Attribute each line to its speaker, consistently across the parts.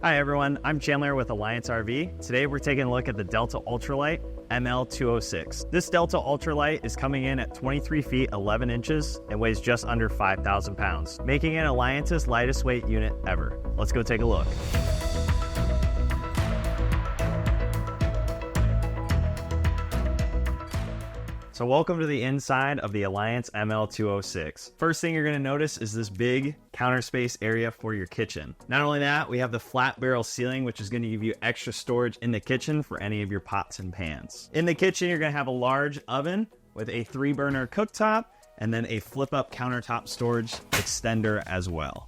Speaker 1: Hi everyone, I'm Chandler with Alliance RV. Today we're taking a look at the Delta Ultralight ML206. This Delta Ultralight is coming in at 23 feet 11 inches and weighs just under 5,000 pounds, making it Alliance's lightest weight unit ever. Let's go take a look. So welcome to the inside of the Alliance ML206. First thing you're going to notice is this big counter space area for your kitchen. Not only that, we have the flat barrel ceiling, which is going to give you extra storage in the kitchen for any of your pots and pans. In the kitchen, you're going to have a large oven with a 3-burner cooktop and then a flip-up countertop storage extender as well.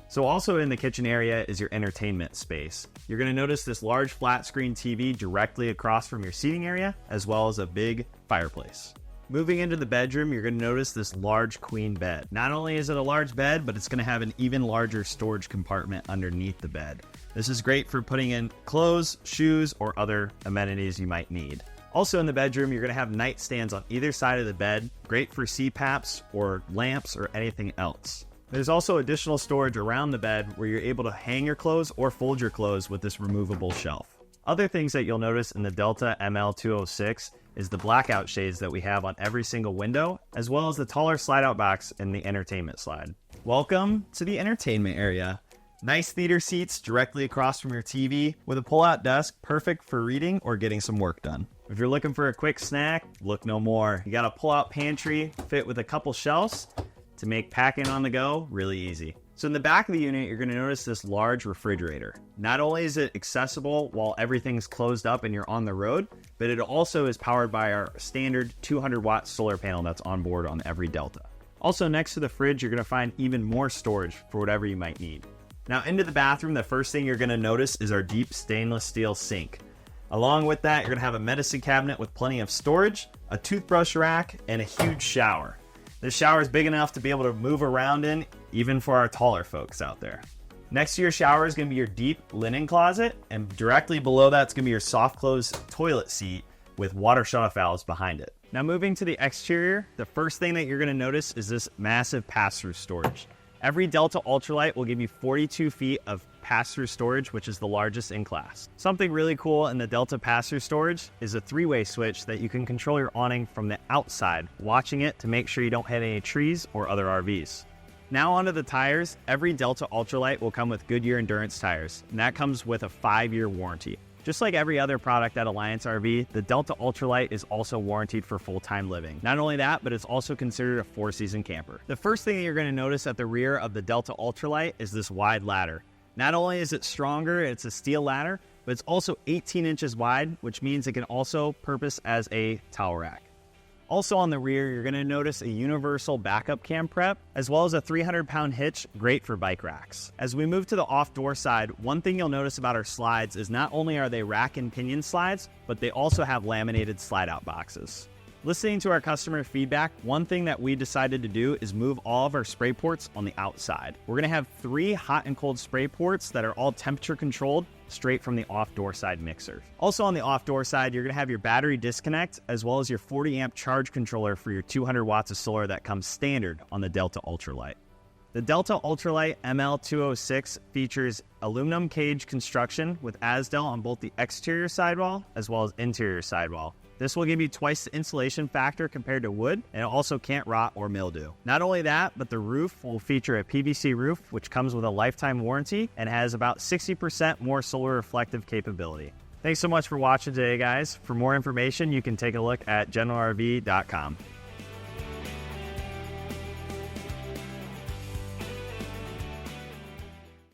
Speaker 1: So also in the kitchen area is your entertainment space. You're going to notice this large flat screen TV directly across from your seating area, as well as a big fireplace. Moving into the bedroom, you're going to notice this large queen bed. Not only is it a large bed, but it's going to have an even larger storage compartment underneath the bed. This is great for putting in clothes, shoes, or other amenities you might need. Also in the bedroom, you're going to have nightstands on either side of the bed, great for CPAPs or lamps or anything else. There's also additional storage around the bed where you're able to hang your clothes or fold your clothes with this removable shelf. Other things that you'll notice in the Delta ML206 is the blackout shades that we have on every single window, as well as the taller slide-out box in the entertainment slide. Welcome to the entertainment area. Nice theater seats directly across from your TV with a pull-out desk, perfect for reading or getting some work done. If you're looking for a quick snack, look no more. You got a pull-out pantry fit with a couple shelves to make packing on the go really easy. So in the back of the unit, you're going to notice this large refrigerator. Not only is it accessible while everything's closed up and you're on the road, but it also is powered by our standard 200-watt solar panel that's on board on every Delta. Also next to the fridge, you're going to find even more storage for whatever you might need. Now into the bathroom, the first thing you're going to notice is our deep stainless steel sink. Along with that, you're going to have a medicine cabinet with plenty of storage, a toothbrush rack, and a huge shower. This shower is big enough to be able to move around in, even for our taller folks out there. Next to your shower is going to be your deep linen closet, and directly below that is going to be your soft close toilet seat with water shutoff valves behind it. Now moving to the exterior, the first thing that you're going to notice is this massive pass-through storage. Every Delta Ultralight will give you 42 feet of pass-through storage, which is the largest in class. Something really cool in the Delta pass-through storage is a 3-way switch that you can control your awning from the outside, watching it to make sure you don't hit any trees or other RVs. Now onto the tires. Every Delta Ultralight will come with Goodyear Endurance tires, and that comes with a 5-year warranty. Just like every other product at Alliance RV, the Delta Ultralight is also warranted for full-time living. Not only that, but it's also considered a 4-season camper. The first thing you're going to notice at the rear of the Delta Ultralight is this wide ladder. Not only is it stronger, it's a steel ladder, but it's also 18 inches wide, which means it can also purpose as a towel rack. Also on the rear, you're going to notice a universal backup cam prep, as well as a 300-pound hitch, great for bike racks. As we move to the off-door side, one thing you'll notice about our slides is not only are they rack and pinion slides, but they also have laminated slide-out boxes. Listening to our customer feedback, one thing that we decided to do is move all of our spray ports on the outside. We're going to have 3 hot and cold spray ports that are all temperature controlled straight from the off-door side mixer. Also on the off-door side, you're going to have your battery disconnect as well as your 40-amp charge controller for your 200 watts of solar that comes standard on the Delta Ultralight. The Delta Ultralight ML206 features aluminum cage construction with Azdel on both the exterior sidewall as well as interior sidewall. This will give you twice the insulation factor compared to wood, and it also can't rot or mildew. Not only that, but the roof will feature a PVC roof, which comes with a lifetime warranty and has about 60% more solar reflective capability. Thanks so much for watching today, guys. For more information, you can take a look at generalrv.com.